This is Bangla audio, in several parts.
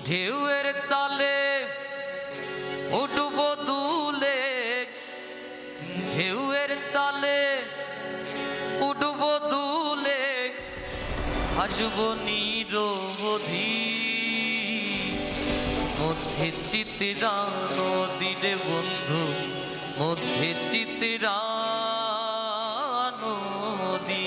ঢেউয়ের তালে উঠব দুলে, ঢেউয়ের তালে উঠব দুলে, হাসব নিরবধি মধ্যে চিত্রা নদীরে বন্ধু, মধ্যে চিত্রা নদী।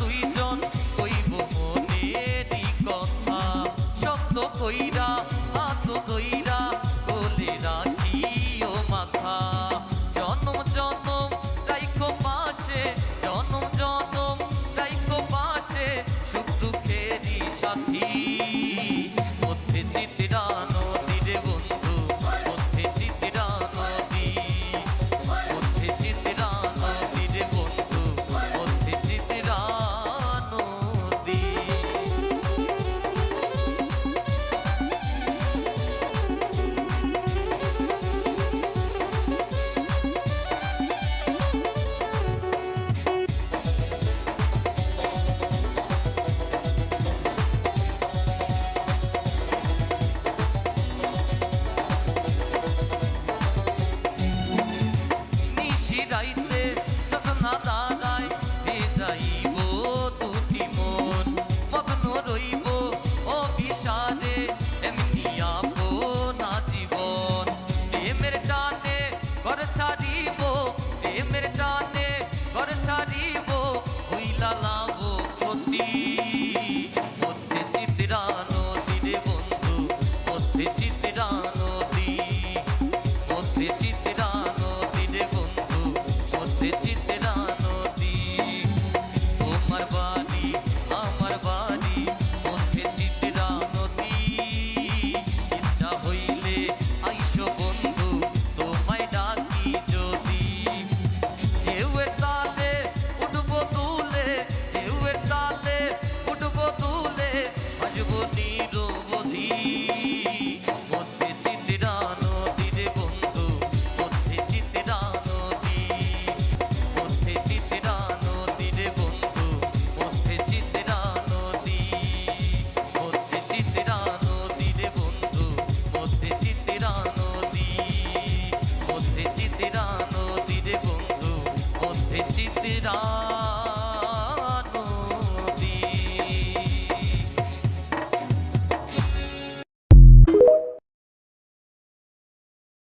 দুইজন কইব মনেরই কথা, শব্দ কইরা হাত ধইরা কোলে রাখিও মাথা। জনম জনম রাইখো পাশে, জনম জনম রাইখো পাশে, সুখ দুঃখেরই সাথী। মধ্যে চিত্রা নদী রে বন্ধু, মধ্যে চিত্রা নদী, মধ্যে চিত্রা নদী রে বন্ধু, মধ্যে চিত্রা নদী। রাইতে জোছনা দাঁড়ায় ভেজাইব দুটি মন, মগ্ন রইব অভিসারে এমনি আপনা জীবন। প্রেমের টানে ঘর ছাড়িব, প্রেমের টানে ঘর ছাড়িব, হইলা লাভ ক্ষতি। মধ্যে চিত্রা নদী রে বন্ধু, মধ্যে চিত্রা নদী, মধ্যে চিত্রা নদী রে বন্ধু, মধ্যে চিত্রা নদী। তোমার বাড়ি আমার বাড়ি মধ্যে চিত্রা নদী, ইচ্ছা হইলে আইসো বন্ধু তোমায় ডাকি যদি। ঢেউয়ের তালে উঠব দুলে, ঢেউয়ের তালে উঠব দুলে, হাসব নিরবধি মধ্যে চিত্রা নদী রে বন্ধু, মধ্যে চিত্রা নদী, মধ্যে চিত্রা নদী রে বন্ধু, মধ্যে চিত্রা নদী, মধ্যে চিত্রা নদী রে বন্ধু, মধ্যে চিত্রা নদী, মধ্যে চিত্রা